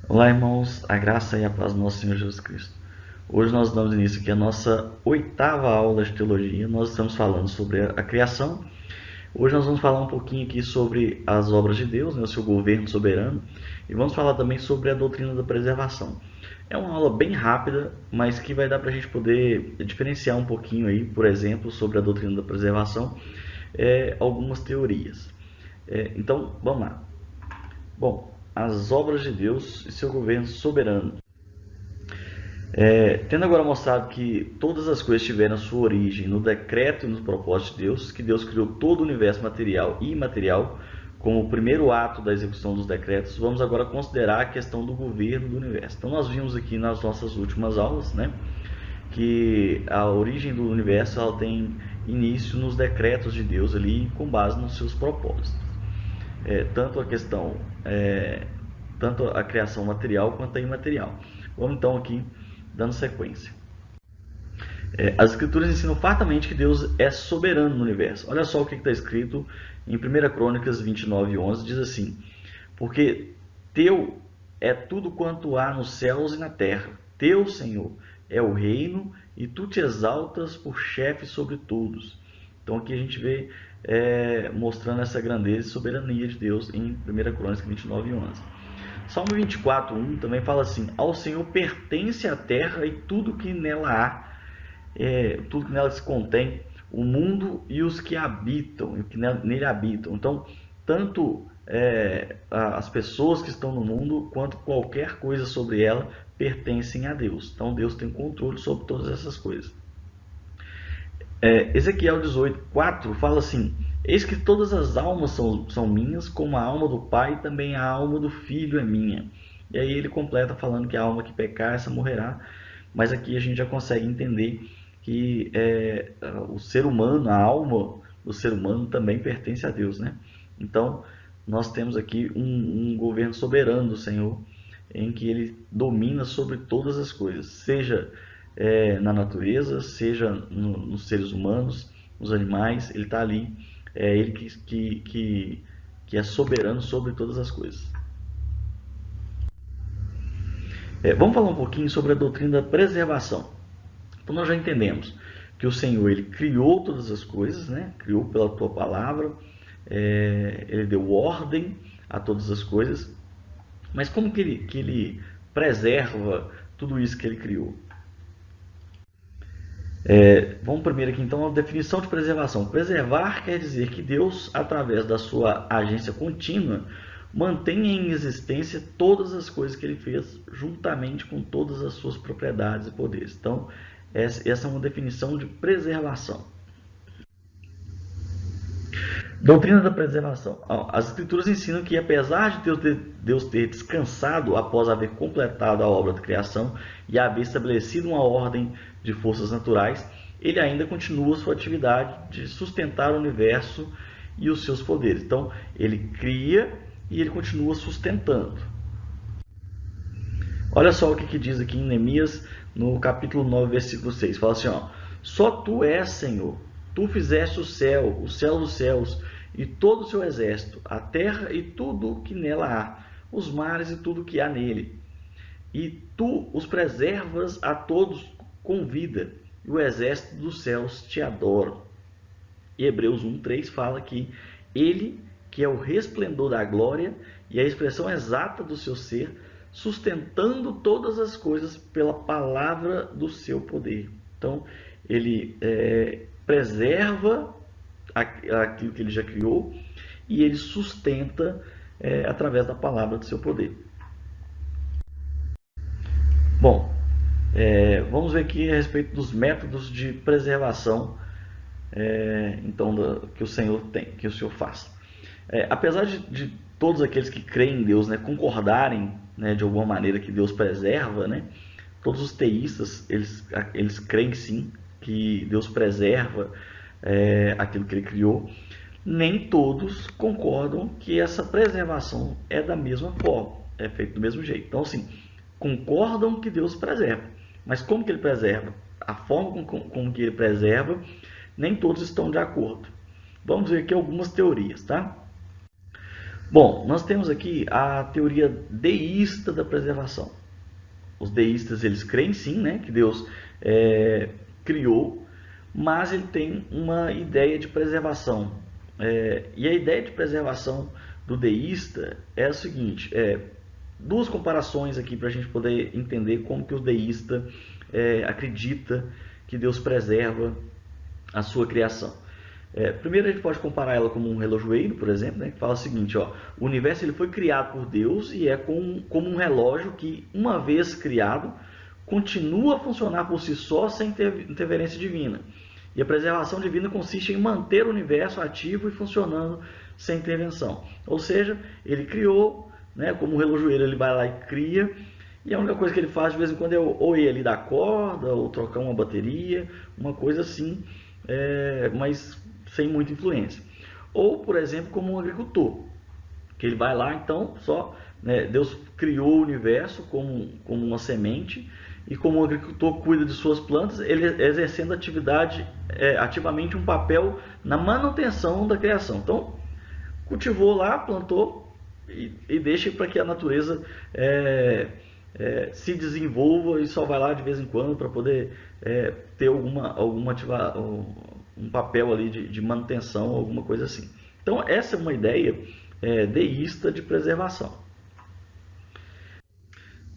Olá, irmãos, a graça e a paz do nosso Senhor Jesus Cristo. Hoje nós damos início aqui à nossa oitava aula de teologia. Nós estamos falando sobre a criação. Hoje nós vamos falar um pouquinho aqui sobre as obras de Deus, né, o seu governo soberano, e vamos falar também sobre a doutrina da preservação. É uma aula bem rápida, mas que vai dar para a gente poder diferenciar um pouquinho aí, por exemplo, sobre a doutrina da preservação, algumas teorias. Então, vamos lá. Bom, as obras de Deus e seu governo soberano. Tendo agora mostrado que todas as coisas tiveram sua origem no decreto e nos propósitos de Deus, que Deus criou todo o universo material e imaterial como o primeiro ato da execução dos decretos, vamos agora considerar a questão do governo do universo. Então nós vimos aqui nas nossas últimas aulas, né, que a origem do universo ela tem início nos decretos de Deus ali, com base nos seus propósitos. Tanto a questão, tanto a criação material quanto a imaterial. Vamos então aqui dando sequência. As escrituras ensinam fartamente que Deus é soberano no universo. Olha só o que está escrito em 1 Crônicas 29:11, diz assim: porque teu é tudo quanto há nos céus e na terra. Teu, Senhor, é o reino e tu te exaltas por chefe sobre todos. Então aqui a gente vê mostrando essa grandeza e soberania de Deus em 1 Crônicas 29:11. Salmo 24:1 também fala assim: ao Senhor pertence a terra e tudo que nela há, tudo que nela se contém, o mundo e os que habitam, e que nele habitam. Então, tanto as pessoas que estão no mundo, quanto qualquer coisa sobre ela, pertencem a Deus. Então, Deus tem controle sobre todas essas coisas. Ezequiel 18:4 fala assim: eis que todas as almas são minhas, como a alma do Pai, também a alma do Filho é minha. E aí ele completa falando que a alma que pecar, essa morrerá. Mas aqui a gente já consegue entender que o ser humano, a alma do ser humano também pertence a Deus, né? Então, nós temos aqui um governo soberano do Senhor, em que ele domina sobre todas as coisas, seja na natureza, seja nos seres humanos, nos animais, ele está ali, é ele que é soberano sobre todas as coisas. Vamos falar um pouquinho sobre a doutrina da preservação. Então nós já entendemos que o Senhor ele criou todas as coisas, né? Criou pela tua palavra, ele deu ordem a todas as coisas, mas como que ele preserva tudo isso que ele criou? Vamos primeiro aqui então a definição de preservação. Preservar quer dizer que Deus, através da sua agência contínua, mantém em existência todas as coisas que ele fez, juntamente com todas as suas propriedades e poderes. Então, essa é uma definição de preservação. Doutrina da preservação. As escrituras ensinam que, apesar de Deus ter descansado após haver completado a obra da criação e haver estabelecido uma ordem de forças naturais, ele ainda continua sua atividade de sustentar o universo e os seus poderes. Então, ele cria e ele continua sustentando. Olha só o que diz aqui em Neemias, no capítulo 9, versículo 6. Fala assim, ó: só tu és, Senhor, tu fizeste o céu dos céus, e todo o seu exército, a terra e tudo o que nela há, os mares e tudo o que há nele. E tu os preservas a todos com vida, e o exército dos céus te adora. E Hebreus 1:3 fala que ele, que é o resplendor da glória e a expressão exata do seu ser, sustentando todas as coisas pela palavra do seu poder. Então, ele preserva aquilo que ele já criou e ele sustenta através da palavra do seu poder. Bom, vamos ver aqui a respeito dos métodos de preservação então que o Senhor tem, que o Senhor faz. Apesar de todos aqueles que creem em Deus, né, concordarem, né, de alguma maneira que Deus preserva, né, todos os teístas eles creem sim que Deus preserva aquilo que Ele criou. Nem todos concordam que essa preservação é da mesma forma, é feito do mesmo jeito. Então, assim, concordam que Deus preserva, mas como que Ele preserva? A forma como que Ele preserva, nem todos estão de acordo. Vamos ver aqui algumas teorias, tá? Bom, nós temos aqui a teoria deísta da preservação. Os deístas, eles creem sim, né, que Deus criou, mas ele tem uma ideia de preservação. E a ideia de preservação do deísta é o seguinte, duas comparações aqui para a gente poder entender como que o deísta acredita que Deus preserva a sua criação. Primeiro a gente pode comparar ela como um relojoeiro, por exemplo, né, que fala o seguinte, ó, o universo ele foi criado por Deus e é como um relógio que, uma vez criado, continua a funcionar por si só sem interferência divina. E a preservação divina consiste em manter o universo ativo e funcionando sem intervenção. Ou seja, ele criou, né, como um relojoeiro ele vai lá e cria, e a única coisa que ele faz de vez em quando é ou ele dar corda, ou trocar uma bateria, uma coisa assim, mas sem muita influência. Ou, por exemplo, como um agricultor, que ele vai lá, então, né, Deus criou o universo como uma semente, e como o agricultor cuida de suas plantas, ele exercendo ativamente um papel na manutenção da criação. Então, cultivou lá, plantou e deixa para que a natureza se desenvolva e só vai lá de vez em quando para poder ter um papel ali de manutenção, alguma coisa assim. Então, essa é uma ideia deísta de preservação.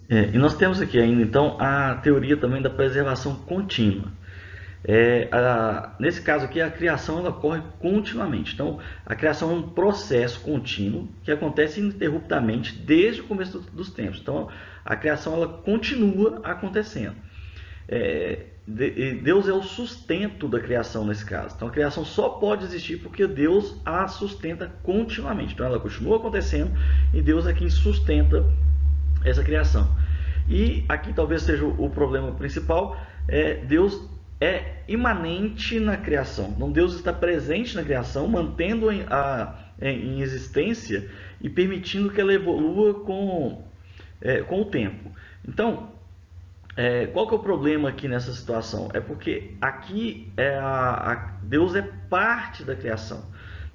E nós temos aqui ainda, então, a teoria também da preservação contínua. Nesse caso aqui, a criação ela ocorre continuamente. Então, a criação é um processo contínuo que acontece ininterruptamente desde o começo dos tempos. Então, a criação ela continua acontecendo. Deus é o sustento da criação nesse caso. Então, a criação só pode existir porque Deus a sustenta continuamente. Então, ela continua acontecendo e Deus é quem sustenta essa criação. E aqui talvez seja o problema principal, Deus é imanente na criação. Então Deus está presente na criação, mantendo em existência e permitindo que ela evolua com o tempo. Então, qual que é o problema aqui nessa situação? É porque aqui Deus é parte da criação,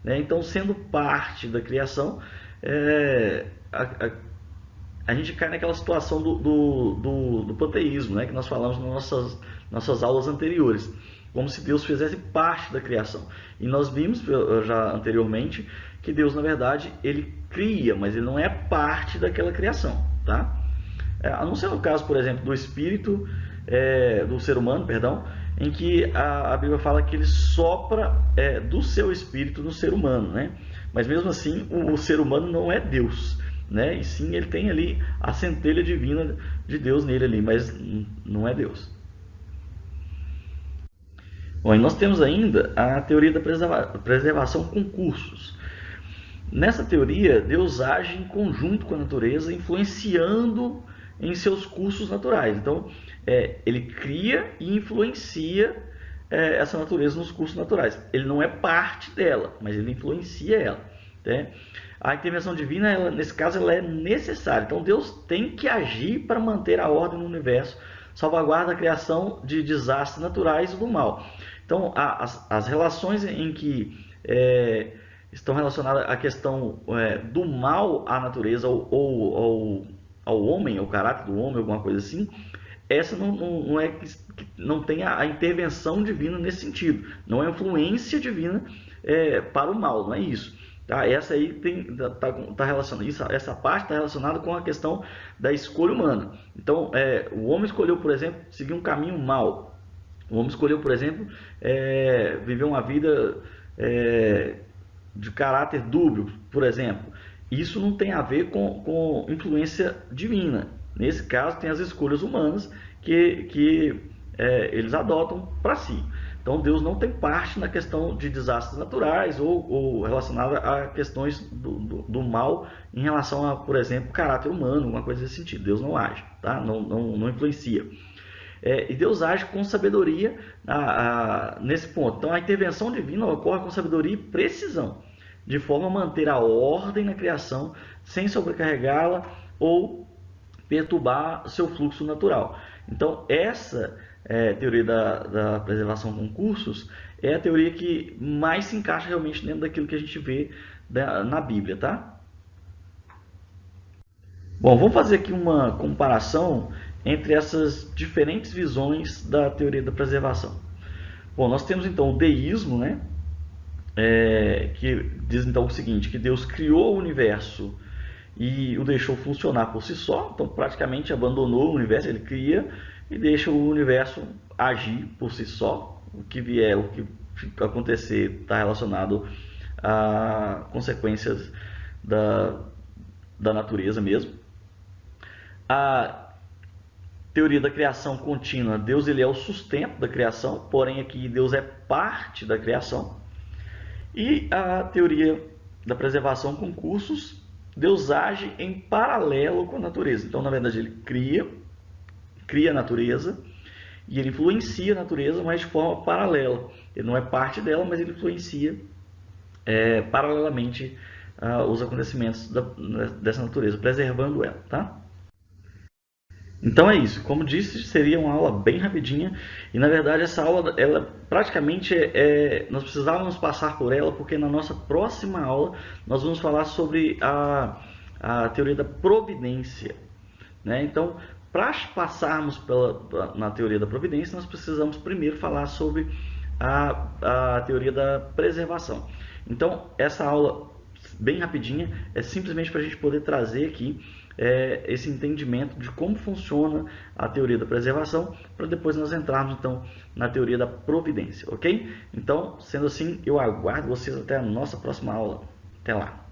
né? Então, sendo parte da criação, a gente cai naquela situação do panteísmo, né, que nós falamos nas nossas aulas anteriores, como se Deus fizesse parte da criação. E nós vimos já anteriormente que Deus, na verdade, ele cria, mas ele não é parte daquela criação, tá? A não ser no caso, por exemplo, do espírito, do ser humano, perdão, em que a Bíblia fala que ele sopra do seu espírito no ser humano, né? Mas mesmo assim, o ser humano não é Deus, né? E sim, ele tem ali a centelha divina de Deus nele ali, mas não é Deus. Bom, e nós temos ainda a teoria da preservação com cursos. Nessa teoria, Deus age em conjunto com a natureza, influenciando em seus cursos naturais. Então, ele cria e influencia essa natureza nos cursos naturais. Ele não é parte dela, mas ele influencia ela, né? A intervenção divina, nesse caso, ela é necessária. Então, Deus tem que agir para manter a ordem no universo, salvaguarda a criação de desastres naturais e do mal. Então, as relações em que estão relacionadas à questão do mal à natureza ou ao homem, ao caráter do homem, alguma coisa assim, essa não tem a intervenção divina nesse sentido. Não é influência divina para o mal, não é isso. Tá? Essa aí tá relacionada, essa parte está relacionada com a questão da escolha humana. Então, o homem escolheu, por exemplo, seguir um caminho mau. O homem escolheu, por exemplo, viver uma vida de caráter dúbio, por exemplo. Isso não tem a ver com influência divina. Nesse caso, tem as escolhas humanas que eles adotam para si. Então, Deus não tem parte na questão de desastres naturais ou relacionada a questões do mal em relação a, por exemplo, caráter humano, alguma coisa desse sentido. Deus não age, tá? Não influencia. E Deus age com sabedoria nesse ponto. Então, a intervenção divina ocorre com sabedoria e precisão, de forma a manter a ordem na criação sem sobrecarregá-la ou perturbar seu fluxo natural. Então, essa teoria da preservação com cursos é a teoria que mais se encaixa realmente dentro daquilo que a gente vê na Bíblia, tá? Bom, vamos fazer aqui uma comparação entre essas diferentes visões da teoria da preservação. Bom, nós temos então o deísmo, né? Que diz então o seguinte, que Deus criou o universo e o deixou funcionar por si só, então praticamente abandonou o universo, ele cria e deixa o universo agir por si só, o que vier, o que acontecer está relacionado a consequências da, da natureza mesmo. A teoria da criação contínua, Deus ele é o sustento da criação, porém aqui Deus é parte da criação. E a teoria da preservação com cursos, Deus age em paralelo com a natureza. Então, na verdade, ele cria a natureza e ele influencia a natureza, mas de forma paralela. Ele não é parte dela, mas ele influencia paralelamente os acontecimentos dessa natureza, preservando ela, tá? Então é isso. Como disse, seria uma aula bem rapidinha e na verdade essa aula, ela praticamente nós precisávamos passar por ela porque na nossa próxima aula nós vamos falar sobre a teoria da providência, né? Então, para passarmos na teoria da providência, nós precisamos primeiro falar sobre a teoria da preservação. Então, essa aula bem rapidinha é simplesmente para a gente poder trazer aqui esse entendimento de como funciona a teoria da preservação, para depois nós entrarmos então na teoria da providência, ok? Então, sendo assim, eu aguardo vocês até a nossa próxima aula. Até lá!